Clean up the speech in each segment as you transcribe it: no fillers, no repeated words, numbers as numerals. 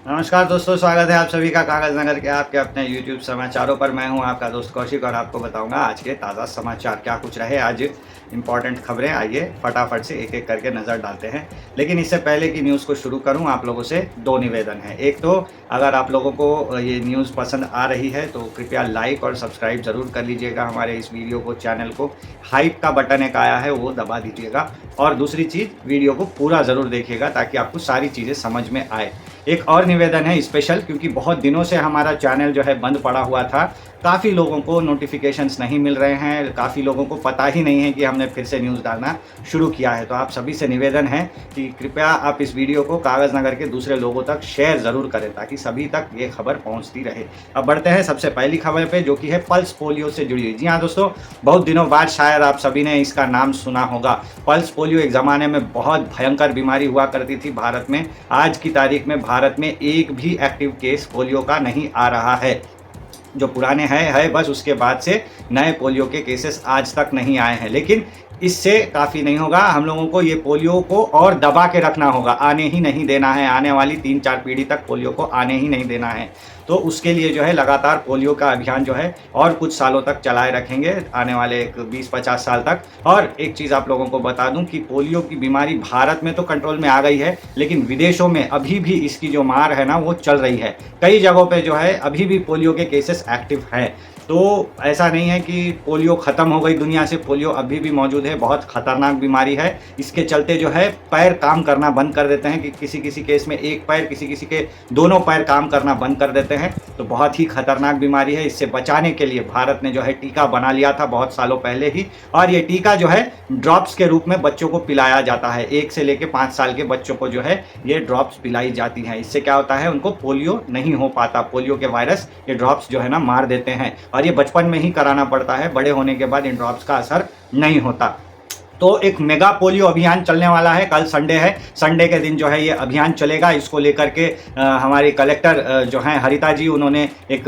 नमस्कार दोस्तों, स्वागत है आप सभी का कागज नगर के आपके अपने YouTube समाचारों पर। मैं हूं आपका दोस्त कौशिक और आपको बताऊंगा आज के ताज़ा समाचार क्या कुछ रहे। आज इंपॉर्टेंट खबरें, आइए फटाफट से एक एक करके नज़र डालते हैं। लेकिन इससे पहले कि न्यूज़ को शुरू करूं, आप लोगों से दो निवेदन है। एक तो अगर आप लोगों को ये न्यूज़ पसंद आ रही है तो कृपया लाइक और सब्सक्राइब ज़रूर कर लीजिएगा हमारे इस वीडियो को, चैनल को। हाइप का बटन एक आया है वो दबा दीजिएगा। और दूसरी चीज़, वीडियो को पूरा ज़रूर देखिएगा ताकि आपको सारी चीज़ें समझ में आए। एक और निवेदन है स्पेशल, क्योंकि बहुत दिनों से हमारा चैनल जो है बंद पड़ा हुआ था। काफ़ी लोगों को नोटिफिकेशंस नहीं मिल रहे हैं, काफ़ी लोगों को पता ही नहीं है कि हमने फिर से न्यूज़ डालना शुरू किया है। तो आप सभी से निवेदन है कि कृपया आप इस वीडियो को कागज़ नगर के दूसरे लोगों तक शेयर ज़रूर करें ताकि सभी तक ये खबर पहुंचती रहे। अब बढ़ते हैं सबसे पहली खबर पे, जो कि है पल्स पोलियो से जुड़ी हुई। जी हाँ दोस्तों, बहुत दिनों बाद शायद आप सभी ने इसका नाम सुना होगा। पल्स पोलियो एक ज़माने में बहुत भयंकर बीमारी हुआ करती थी भारत में। आज की तारीख में भारत में एक भी एक्टिव केस पोलियो का नहीं आ रहा है। जो पुराने है बस, उसके बाद से नए पोलियो के केसेस आज तक नहीं आए हैं। लेकिन इससे काफ़ी नहीं होगा, हम लोगों को ये पोलियो को और दबा के रखना होगा, आने ही नहीं देना है। आने वाली 3-4 पीढ़ी तक पोलियो को आने ही नहीं देना है। तो उसके लिए जो है लगातार पोलियो का अभियान जो है और कुछ सालों तक चलाए रखेंगे, आने वाले 20-50 साल तक। और एक चीज़ आप लोगों को बता दूं कि पोलियो की बीमारी भारत में तो कंट्रोल में आ गई है, लेकिन विदेशों में अभी भी इसकी जो मार है ना वो चल रही है। कई जगहों पे जो है अभी भी पोलियो के केसेस एक्टिव हैं। तो ऐसा नहीं है कि पोलियो ख़त्म हो गई दुनिया से, पोलियो अभी भी मौजूद है। बहुत ख़तरनाक बीमारी है। इसके चलते जो है पैर काम करना बंद कर देते हैं, कि किसी किसी केस में एक पैर, किसी किसी के दोनों पैर काम करना बंद कर देते हैं। तो बहुत ही खतरनाक बीमारी है। इससे बचाने के लिए भारत ने जो है टीका बना लिया था बहुत सालों पहले ही, और ये टीका जो है ड्रॉप्स के रूप में बच्चों को पिलाया जाता है। 1 से लेकर 5 साल के बच्चों को जो है ये ड्रॉप्स पिलाई जाती हैं। इससे क्या होता है, उनको पोलियो नहीं हो पाता। पोलियो के वायरस ये ड्रॉप्स जो है ना मार देते हैं, और ये बचपन में ही कराना पड़ता है, बड़े होने के बाद इन ड्रॉप्स का असर नहीं होता। तो एक मेगा पोलियो अभियान चलने वाला है। कल संडे है, संडे के दिन जो है ये अभियान चलेगा। इसको लेकर के हमारी कलेक्टर जो हैं हरिता जी, उन्होंने एक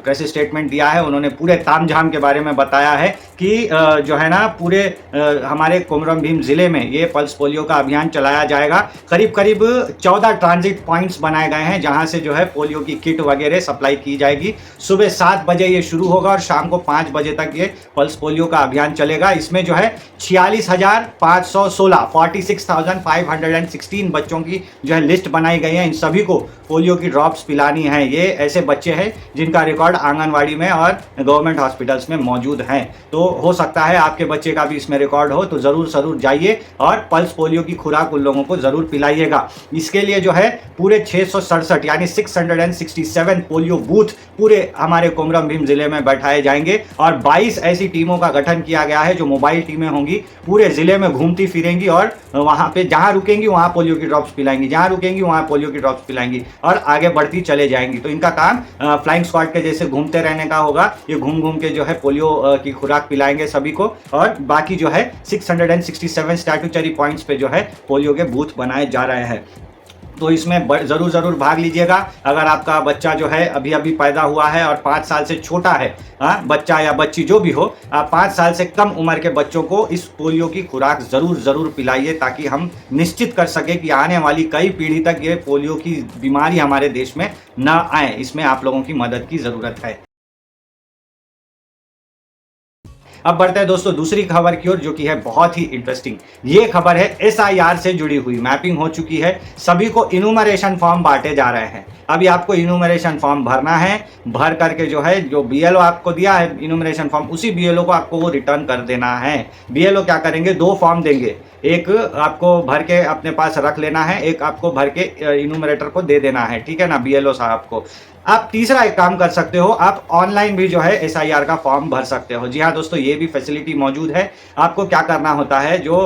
प्रेस स्टेटमेंट दिया है। उन्होंने पूरे तामझाम के बारे में बताया है कि जो है ना पूरे हमारे कोमरम भीम ज़िले में ये पल्स पोलियो का अभियान चलाया जाएगा। करीब करीब 14 ट्रांजिट पॉइंट्स बनाए गए हैं जहाँ से जो है पोलियो की किट वगैरह सप्लाई की जाएगी। सुबह 7 बजे ये शुरू होगा और शाम को 5 बजे तक ये पल्स पोलियो का अभियान चलेगा। इसमें जो है 46,516 बच्चों की जो है लिस्ट बनाई गई है। इन सभी को पोलियो की ड्रॉप्स पिलानी है। ये ऐसे बच्चे हैं जिनका रिकॉर्ड आंगनवाड़ी में और गवर्नमेंट हॉस्पिटल्स में मौजूद हैं। तो हो सकता है आपके बच्चे का भी इसमें रिकॉर्ड हो, तो ज़रूर जाइए और पल्स पोलियो की खुराक उन लोगों को ज़रूर पिलाइएगा। इसके लिए जो है पूरे 667 यानी 667 पोलियो बूथ पूरे हमारे कोमरम भीम जिले में बैठाए जाएंगे, और 22 ऐसी टीमों का गठन किया गया है जो मोबाइल टीमें होंगी, पूरे जिले में घूमती फिरेंगी और वहां पे जहां रुकेंगी वहां पोलियो की ड्रॉप्स पिलाएंगी, जहां रुकेंगी वहां पोलियो की ड्रॉप्स पिलाएंगी और आगे बढ़ती चले जाएंगी। तो इनका काम फ्लाइंग स्क्वाड के जैसे घूमते रहने का होगा। ये घूम घूम के जो है पोलियो की खुराक पिलाएंगे सभी को, और बाकी जो है 667 स्टैट्यूटरी पॉइंट्स पे जो है पोलियो के बूथ बनाए जा रहे हैं। तो इसमें ज़रूर भाग लीजिएगा। अगर आपका बच्चा जो है अभी अभी पैदा हुआ है और 5 साल से छोटा है, बच्चा या बच्ची जो भी हो, 5 साल से कम उम्र के बच्चों को इस पोलियो की खुराक ज़रूर पिलाइए, ताकि हम निश्चित कर सके कि आने वाली कई पीढ़ी तक ये पोलियो की बीमारी हमारे देश में न आए। इसमें आप लोगों की मदद की ज़रूरत है। अब बढ़ते हैं दोस्तों दूसरी खबर की ओर, जो कि है बहुत ही इंटरेस्टिंग। ये खबर है SIR से जुड़ी हुई। मैपिंग हो चुकी है, सभी को इन्यूमरेशन फॉर्म बांटे जा रहे हैं। अभी आपको इन्यूमरेशन फॉर्म भरना है, भर करके जो है जो BLO आपको दिया है इन्यूमरेशन फॉर्म, उसी BLO को आपको वो रिटर्न कर देना है। BLO क्या करेंगे, 2 फॉर्म देंगे। एक आपको भर के अपने पास रख लेना है, एक आपको भर के इन्यूमरेटर को दे देना है, ठीक है ना, BLO साहब को। आप तीसरा एक काम कर सकते हो, आप ऑनलाइन भी जो है SIR का फॉर्म भर सकते हो। जी हाँ दोस्तों, ये भी फैसिलिटी मौजूद है। आपको क्या करना होता है, जो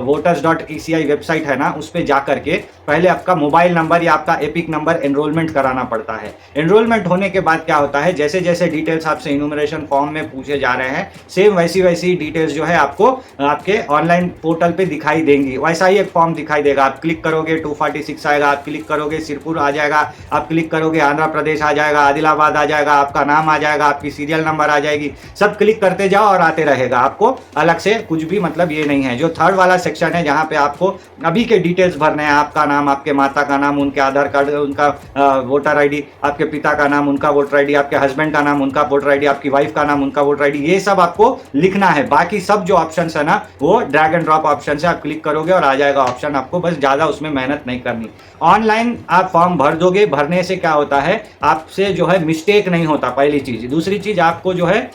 voters.eci वेबसाइट है ना, उस पर जा करके पहले आपका मोबाइल नंबर या आपका एपिक नंबर एनरोलमेंट कराना पड़ता है। एनरोलमेंट होने के बाद क्या होता है, जैसे जैसे डिटेल्स आपसे इन्यूमरेशन फॉर्म में पूछे जा रहे हैं, सेम वैसी डिटेल्स जो है आपको आपके ऑनलाइन पोर्टल पे दिखाई दिखाई देंगी, वैसा ही एक फॉर्म दिखाई देगा। आप क्लिक करोगे 246 आएगा, आप क्लिक करोगे सिरपुर आ जाएगा, आप क्लिक करोगे आंध्र प्रदेश आ जाएगा, आदिलाबाद आ जाएगा, आपका नाम आ जाएगा, आपकी सीरियल नंबर आ जाएगी, सब क्लिक करते जाओ और आते रहेगा। आपको अलग से कुछ भी मतलब ये नहीं है। जो थर्ड वाला सेक्शन है जहाँ पे आपको अभी के डिटेल्स भरने हैं, आपका नाम, आपके माता का नाम, उनके आधार कार्ड, उनका वोटर आईडी, आपके पिता का नाम, उनका वोटर आईडी, आपके हस्बैंड का नाम, उनका वोटर आईडी, आपकी वाइफ का नाम, उनका वोटर आईडी, ये सब आपको लिखना है। बाकी सब जो ऑप्शन है ना वो ड्रैग एंड ड्रॉप ऑप्शन से आप क्लिक करोगे और आ जाएगा ऑप्शन। आपको बस ज्यादा उसमें मेहनत नहीं करनी। ऑनलाइन आप फॉर्म भर दोगे, भरने से क्या होता है आपसे जो है मिस्टेक नहीं होता, पहली चीज। दूसरी चीज आपको जो है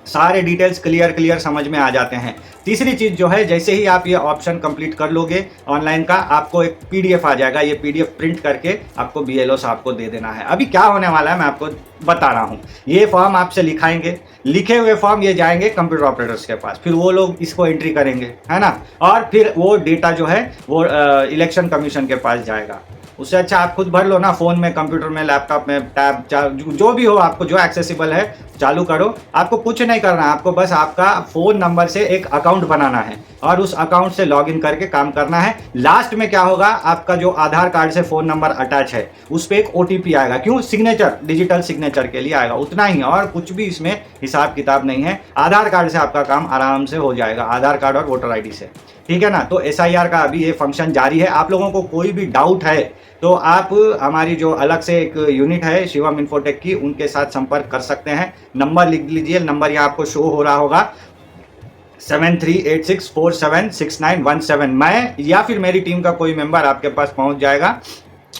सारे डिटेल्स क्लियर समझ में आ जाते हैं। तीसरी चीज जो है, जैसे ही आप ये ऑप्शन कंप्लीट कर लोगे ऑनलाइन का, आपको एक पीडीएफ आ जाएगा। ये पीडीएफ प्रिंट करके आपको बीएलओ साहब को दे देना है। अभी क्या होने वाला है मैं आपको बता रहा हूँ। ये फॉर्म आपसे लिखाएंगे, लिखे हुए फॉर्म ये जाएंगे कंप्यूटर ऑपरेटर्स के पास, फिर वो लोग इसको एंट्री करेंगे, है ना, और फिर वो डेटा जो है वो इलेक्शन कमीशन के पास जाएगा। उससे अच्छा आप खुद भर लो ना, फोन में, कंप्यूटर में, लैपटॉप में, टैब, जो भी हो आपको जो एक्सेसिबल है चालू करो। आपको कुछ नहीं करना है, आपको बस आपका फोन नंबर से एक अकाउंट बनाना है और उस अकाउंट से लॉगिन करके काम करना है। लास्ट में क्या होगा, आपका जो आधार कार्ड से फोन नंबर अटैच है उस पर एक ओटीपी आएगा। क्यों? सिग्नेचर, डिजिटल सिग्नेचर के लिए आएगा, उतना ही, और कुछ भी इसमें हिसाब किताब नहीं है। आधार कार्ड से आपका काम आराम से हो जाएगा, आधार कार्ड और वोटर आईडी से, ठीक है ना। तो एसआईआर का अभी ये फंक्शन जारी है। आप लोगों को कोई भी डाउट है तो आप हमारी जो अलग से एक यूनिट है शिवम इन्फोटेक की, उनके साथ संपर्क कर सकते हैं। नंबर लिख लीजिए, नंबर यहाँ आपको शो हो रहा होगा 7386476917। मैं या फिर मेरी टीम का कोई मेंबर आपके पास पहुंच जाएगा,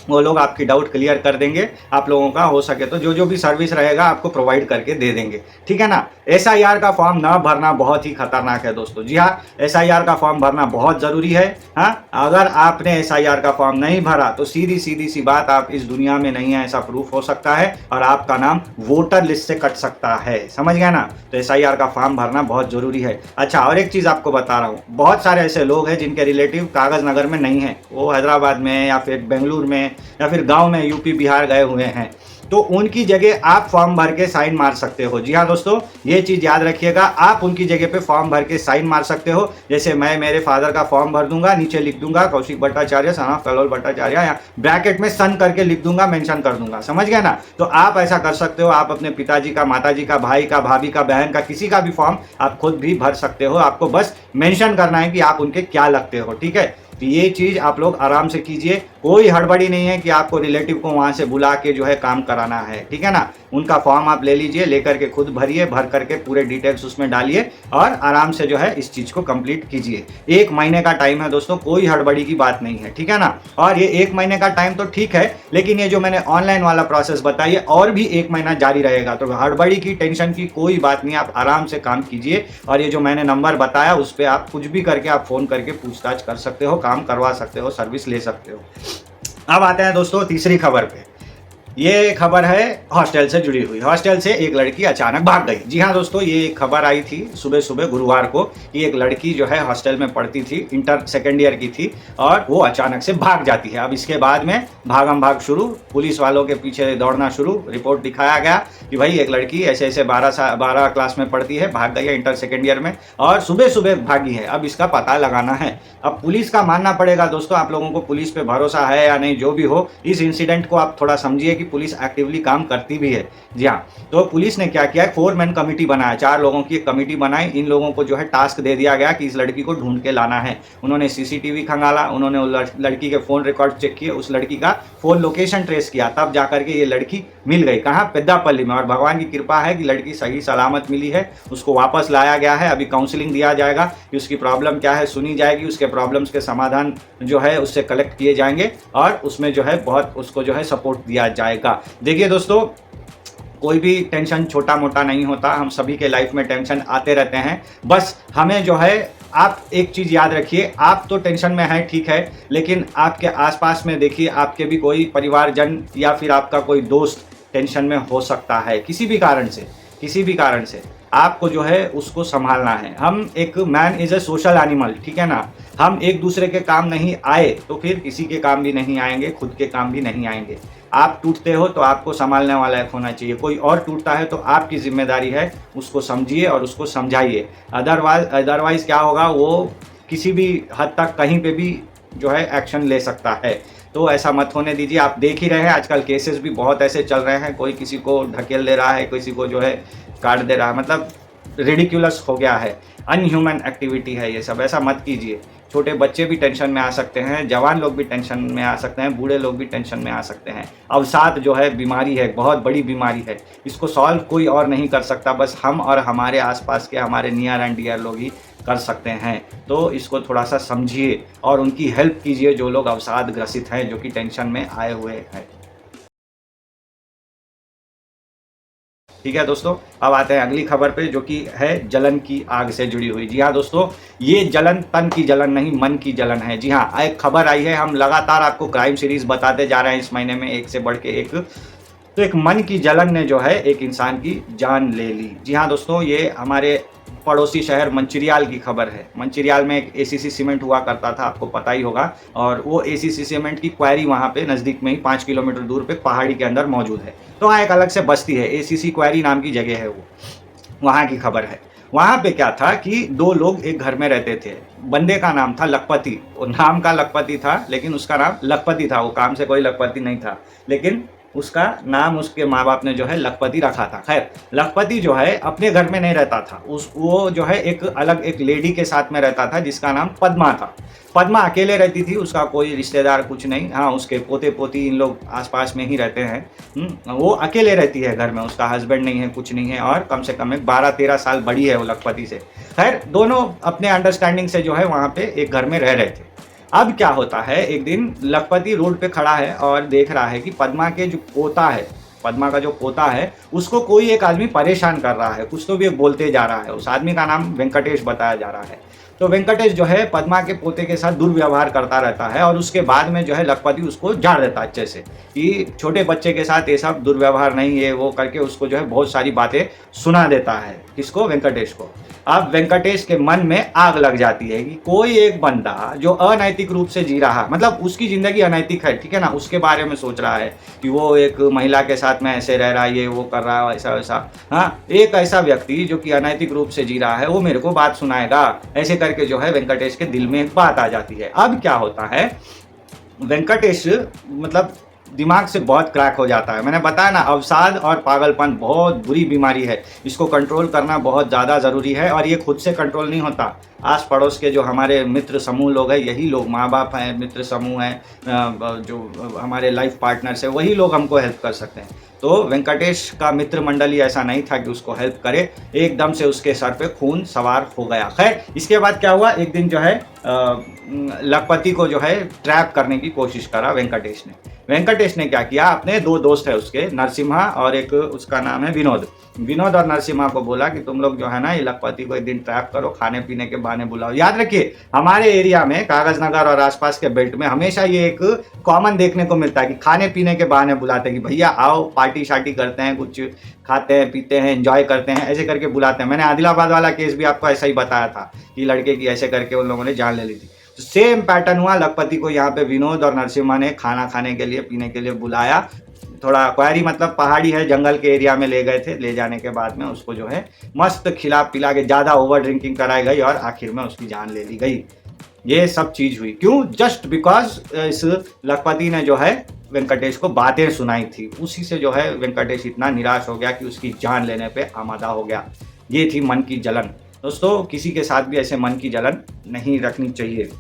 वो लोग आपकी डाउट क्लियर कर देंगे। आप लोगों का हो सके तो जो भी सर्विस रहेगा आपको प्रोवाइड करके दे देंगे, ठीक है ना। एसआईआर का फॉर्म ना भरना बहुत ही खतरनाक है दोस्तों। जी हाँ, एसआईआर का फॉर्म भरना बहुत ज़रूरी है। हाँ, अगर आपने एसआईआर का फॉर्म नहीं भरा तो सीधी सी बात, आप इस दुनिया में नहीं है ऐसा प्रूफ हो सकता है और आपका नाम वोटर लिस्ट से कट सकता है, समझ गया ना। तो एसआईआर का फॉर्म भरना बहुत ज़रूरी है। अच्छा, और एक चीज़ आपको बता रहा हूँ, बहुत सारे ऐसे लोग हैं जिनके रिलेटिव कागज़ नगर में नहीं है, वो हैदराबाद में या फिर बेंगलुरु में या फिर गांव में यूपी बिहार गए हुए हैं, तो उनकी जगह आप फॉर्म भर के साइन मार सकते हो। जी हाँ दोस्तों, ये चीज़ याद रखिएगा, आप उनकी जगह पे फॉर्म भर के साइन मार सकते हो। जैसे मैं मेरे फादर का फॉर्म भर दूंगा, नीचे लिख दूंगा कौशिक भट्टाचार्य, सन ऑफ कलोल भट्टाचार्य, या ब्रैकेट में सन करके लिख दूंगा, मेंशन कर दूंगा, समझ गया ना। तो आप ऐसा कर सकते हो। आप अपने पिताजी का, माताजी का, भाई का, भाभी का, बहन का, किसी का भी फॉर्म आप खुद भी भर सकते हो। आपको बस मेंशन करना है कि आप उनके क्या लगते हो, ठीक है। तो ये चीज़ आप लोग आराम से कीजिए, कोई हड़बड़ी नहीं है कि आपको रिलेटिव को वहाँ से बुला के जो है काम कराना है, ठीक है ना। उनका फॉर्म आप ले लीजिए, लेकर के खुद भरिए, भर करके पूरे डिटेल्स उसमें डालिए और आराम से जो है इस चीज़ को कंप्लीट कीजिए। 1 महीने का टाइम है दोस्तों, कोई हड़बड़ी की बात नहीं है, ठीक है ना। और ये 1 महीने का टाइम तो ठीक है, लेकिन ये जो मैंने ऑनलाइन वाला प्रोसेस बताइए और भी 1 महीना जारी रहेगा। तो हड़बड़ी की, टेंशन की कोई बात नहीं, आप आराम से काम कीजिए। और ये जो मैंने नंबर बताया उस पर आप कुछ भी करके आप फ़ोन करके पूछताछ कर सकते हो, काम करवा सकते हो, सर्विस ले सकते हो। अब आते हैं दोस्तों तीसरी खबर पे। ये खबर है हॉस्टल से जुड़ी हुई। हॉस्टल से एक लड़की अचानक भाग गई। जी हाँ दोस्तों, ये खबर आई थी सुबह सुबह गुरुवार को कि एक लड़की जो है हॉस्टल में पढ़ती थी, इंटर सेकेंड ईयर की थी, और वो अचानक से भाग जाती है। अब इसके बाद में भागम भाग शुरू, पुलिस वालों के पीछे दौड़ना शुरू। रिपोर्ट दिखाया गया कि भाई एक लड़की ऐसे ऐसे 12 क्लास में पढ़ती है, भाग गई है इंटर सेकेंड ईयर में और सुबह सुबह भागी है। अब इसका पता लगाना है। अब पुलिस का मानना पड़ेगा दोस्तों, आप लोगों को पुलिस पे भरोसा है या नहीं, जो भी हो, इस इंसिडेंट को आप थोड़ा समझिए कि पुलिस एक्टिवली काम करती भी है। जी हाँ, तो पुलिस ने क्या किया, 4 मैन कमेटी बनाया, 4 लोगों की एक कमेटी बनाई। इन लोगों को जो है टास्क दे दिया गया कि इस लड़की को ढूंढ के लाना है। उन्होंने सीसीटीवी खंगाला, उन्होंने लड़की के फ़ोन रिकॉर्ड चेक किए, उस लड़की का फ़ोन लोकेशन ट्रेस किया, तब जाकर के ये लड़की मिल गई। कहाँ? पेद्दापल्ली में। और भगवान की कृपा है कि लड़की सही सलामत मिली है, उसको वापस लाया गया है। अभी काउंसलिंग दिया जाएगा कि उसकी प्रॉब्लम क्या है, सुनी जाएगी, उसके प्रॉब्लम्स के समाधान जो है उससे कलेक्ट किए जाएंगे और उसमें जो है बहुत उसको जो है सपोर्ट दिया जाएगा। देखिए दोस्तों, कोई भी टेंशन छोटा मोटा नहीं होता, हम सभी के लाइफ में टेंशन आते रहते हैं। बस हमें जो है, आप एक चीज़ याद रखिए, आप तो टेंशन में हैं ठीक है, लेकिन आपके आसपास में देखिए, आपके भी कोई परिवारजन या फिर आपका कोई दोस्त टेंशन में हो सकता है, किसी भी कारण से आपको जो है उसको संभालना है। हम एक man is a social animal, ठीक है ना। हम एक दूसरे के काम नहीं आए तो फिर किसी के काम भी नहीं आएंगे, खुद के काम भी नहीं आएंगे। आप टूटते हो तो आपको संभालने वाला एक होना चाहिए, कोई और टूटता है तो आपकी जिम्मेदारी है, उसको समझिए और उसको समझाइए। अदरवाइज क्या होगा, वो किसी भी हद तक कहीं पे भी जो है एक्शन ले सकता है। तो ऐसा मत होने दीजिए। आप देख ही रहे हैं आजकल केसेस भी बहुत ऐसे चल रहे हैं, कोई किसी को ढकेल दे रहा है, किसी को जो है काट दे रहा है, मतलब रिडिक्यूलस हो गया है, अनह्यूमन एक्टिविटी है ये सब। ऐसा मत कीजिए। छोटे बच्चे भी टेंशन में आ सकते हैं, जवान लोग भी टेंशन में आ सकते हैं, बूढ़े लोग भी टेंशन में आ सकते हैं। अवसाद जो है बीमारी है, बहुत बड़ी बीमारी है। इसको सॉल्व कोई और नहीं कर सकता, बस हम और हमारे आसपास के हमारे नियर एंड डियर लोग ही कर सकते हैं। तो इसको थोड़ा सा समझिए और उनकी हेल्प कीजिए जो लोग अवसाद ग्रसित हैं, जो कि टेंशन में आए हुए हैं। ठीक है दोस्तों, अब आते हैं अगली खबर पे, जो कि है जलन की आग से जुड़ी हुई। जी हाँ दोस्तों, ये जलन तन की जलन नहीं, मन की जलन है। जी हाँ, एक खबर आई है, हम लगातार आपको क्राइम सीरीज बताते जा रहे हैं इस महीने में, एक से बढ़ के एक। तो एक मन की जलन ने जो है एक इंसान की जान ले ली। जी हाँ दोस्तों, ये हमारे पड़ोसी शहर मंचिरियाल की खबर है। मंचिरियाल में एक एसीसी सीमेंट हुआ करता था, आपको पता ही होगा, और वो एसीसी सीमेंट की क्वारी वहाँ पे नज़दीक में ही 5 किलोमीटर दूर पे पहाड़ी के अंदर मौजूद है। तो वहाँ एक अलग से बस्ती है, एसीसी क्वारी नाम की जगह है वो, वहाँ की खबर है। वहाँ पे क्या था कि 2 लोग एक घर में रहते थे। बंदे का नाम था लखपति, वो नाम का लखपति था, लेकिन उसका नाम लखपति था, वो काम से कोई लखपति नहीं था, लेकिन उसका नाम उसके माँ बाप ने जो है लखपति रखा था। खैर, लखपति जो है अपने घर में नहीं रहता था, वो जो है एक अलग एक लेडी के साथ में रहता था जिसका नाम पद्मा था। पद्मा अकेले रहती थी, उसका कोई रिश्तेदार कुछ नहीं। हाँ, उसके पोते पोती इन लोग आसपास में ही रहते हैं। वो अकेले रहती है घर में, उसका हस्बैंड नहीं है, कुछ नहीं है, और कम से कम 12-13 साल बड़ी है वो लखपति से। खैर, दोनों अपने अंडरस्टैंडिंग से जो है वहाँ पे एक घर में रह रहे थे। अब क्या होता है, एक दिन लखपति रोड पे खड़ा है और देख रहा है कि पद्मा के जो पोता है, पद्मा का जो पोता है, उसको कोई एक आदमी परेशान कर रहा है, कुछ तो भी बोलते जा रहा है। उस आदमी का नाम वेंकटेश बताया जा रहा है। तो वेंकटेश जो है पद्मा के पोते के साथ दुर्व्यवहार करता रहता है, और उसके बाद में जो है लखपति उसको झाड़ देता है अच्छे से कि छोटे बच्चे के साथ ये सब दुर्व्यवहार नहीं है, वो करके उसको जो है बहुत सारी बातें सुना देता है। किसको? वेंकटेश को। अब वेंकटेश के मन में आग लग जाती है कि कोई एक बंदा जो अनैतिक रूप से जी रहा, मतलब उसकी ज़िंदगी अनैतिक है, ठीक है ना, उसके बारे में सोच रहा है कि वो एक महिला के साथ में ऐसे रह रहा है, ये वो कर रहा है, ऐसा वैसा। हाँ, एक ऐसा व्यक्ति जो कि अनैतिक रूप से जी रहा है, वो मेरे को बात सुनाएगा, ऐसे करके जो है वेंकटेश के दिल में एक बात आ जाती है। अब क्या होता है, वेंकटेश मतलब दिमाग से बहुत क्रैक हो जाता है। मैंने बताया ना, अवसाद और पागलपन बहुत बुरी बीमारी है, इसको कंट्रोल करना बहुत ज़्यादा ज़रूरी है, और ये खुद से कंट्रोल नहीं होता। आस पड़ोस के जो हमारे मित्र समूह लोग हैं, यही लोग, माँ बाप हैं, मित्र समूह हैं, जो हमारे लाइफ पार्टनर्स हैं, वही लोग हमको हेल्प कर सकते हैं। तो वेंकटेश का मित्र मंडली ऐसा नहीं था कि उसको हेल्प करे, एकदम से उसके सर पे खून सवार हो गया। खैर, इसके बाद क्या हुआ, एक दिन जो है लखपति को जो है ट्रैप करने की कोशिश करा वेंकटेश ने। वेंकटेश ने क्या किया, अपने 2 दोस्त है उसके, नरसिम्हा और एक उसका नाम है विनोद। विनोद और नरसिम्हा को बोला कि तुम लोग जो है ना ये लखपति को एक दिन ट्रैप करो, खाने पीने के बहाने बुलाओ। याद रखिए, हमारे एरिया में कागज नगर और आसपास के बेल्ट में हमेशा ये एक कॉमन देखने को मिलता है कि खाने पीने के बहाने बुलाते हैं कि भैया आओ, पार्टी शार्टी करते हैं, कुछ खाते हैं पीते हैं, एंजॉय करते हैं, ऐसे करके बुलाते हैं। मैंने आदिलाबाद वाला केस भी आपको ऐसा ही बताया था कि लड़के की ऐसे करके उन लोगों ने जान ले ली थी। तो सेम पैटर्न हुआ, लखपति को यहाँ पे विनोद और नरसिम्हा ने खाना खाने के लिए, पीने के लिए बुलाया। थोड़ा क्वारी मतलब पहाड़ी है, जंगल के एरिया में ले गए थे। ले जाने के बाद में उसको जो है मस्त खिला पिला के ज़्यादा ओवर ड्रिंकिंग कराई गई, और आखिर में उसकी जान ले ली गई। ये सब चीज़ हुई क्यों? जस्ट बिकॉज इस लखपति ने जो है वेंकटेश को बातें सुनाई थी। उसी से जो है वेंकटेश इतना निराश हो गया कि उसकी जान लेने पे आमादा हो गया। ये थी मन की जलन। दोस्तों, किसी के साथ भी ऐसे मन की जलन नहीं रखनी चाहिए।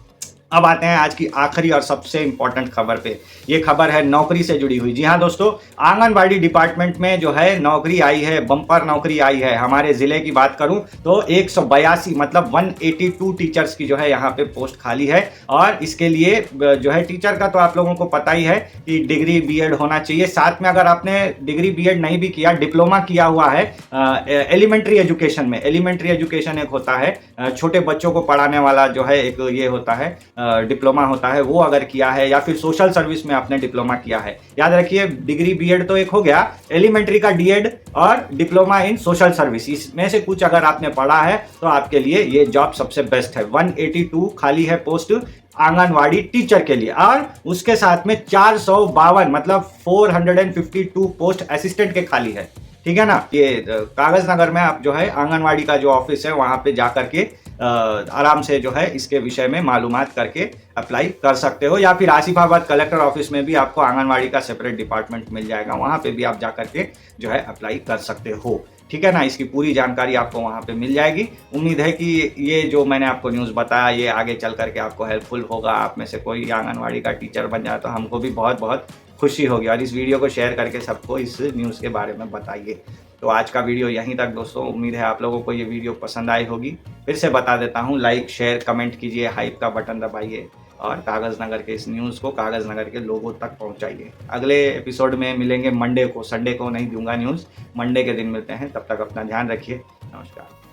अब आते हैं आज की आखिरी और सबसे इम्पॉर्टेंट खबर पे। ये खबर है नौकरी से जुड़ी हुई। जी हाँ दोस्तों, आंगनबाड़ी डिपार्टमेंट में जो है नौकरी आई है, बम्पर नौकरी आई है। हमारे ज़िले की बात करूं तो 182 मतलब 182 टीचर्स की जो है यहाँ पे पोस्ट खाली है। और इसके लिए जो है टीचर का तो आप लोगों को पता ही है कि डिग्री बीएड होना चाहिए। साथ में अगर आपने डिग्री बीएड नहीं भी किया, डिप्लोमा किया हुआ है एलिमेंट्री एजुकेशन में, एलिमेंट्री एजुकेशन एक होता है, छोटे बच्चों को पढ़ाने वाला जो है एक ये होता है, डिप्लोमा होता है, वो अगर किया है, या फिर सोशल सर्विस में आपने डिप्लोमा किया है। याद रखिए, डिग्री बीएड तो एक हो गया, एलिमेंट्री का डीएड और डिप्लोमा इन सोशल सर्विस, इसमें से कुछ अगर आपने पढ़ा है तो आपके लिए ये जॉब सबसे बेस्ट है। 182 खाली है पोस्ट आंगनवाड़ी टीचर के लिए, और उसके साथ में 452 मतलब 452 पोस्ट असिस्टेंट के खाली है। ठीक है ना। ये कागज नगर में आप जो है आंगनवाड़ी का जो ऑफिस है वहां पे जा करके आराम से जो है इसके विषय में मालूमात करके अप्लाई कर सकते हो, या फिर आसिफाबाद कलेक्टर ऑफिस में भी आपको आंगनवाड़ी का सेपरेट डिपार्टमेंट मिल जाएगा, वहाँ पे भी आप जा करके जो है अप्लाई कर सकते हो। ठीक है ना, इसकी पूरी जानकारी आपको वहाँ पे मिल जाएगी। उम्मीद है कि ये जो मैंने आपको न्यूज़ बताया ये आगे चल करके आपको हेल्पफुल होगा। आप में से कोई आंगनवाड़ी का टीचर बन जाए तो हमको भी बहुत बहुत खुशी होगी, और इस वीडियो को शेयर करके सबको इस न्यूज़ के बारे में बताइए। तो आज का वीडियो यहीं तक दोस्तों, उम्मीद है आप लोगों को ये वीडियो पसंद आई होगी। फिर से बता देता हूँ, लाइक शेयर कमेंट कीजिए, हाइप का बटन दबाइए और कागज़ नगर के इस न्यूज़ को कागज़ नगर के लोगों तक पहुँचाइए। अगले एपिसोड में मिलेंगे मंडे को, संडे को नहीं दूंगा न्यूज़, मंडे के दिन मिलते हैं। तब तक अपना ध्यान रखिए। नमस्कार।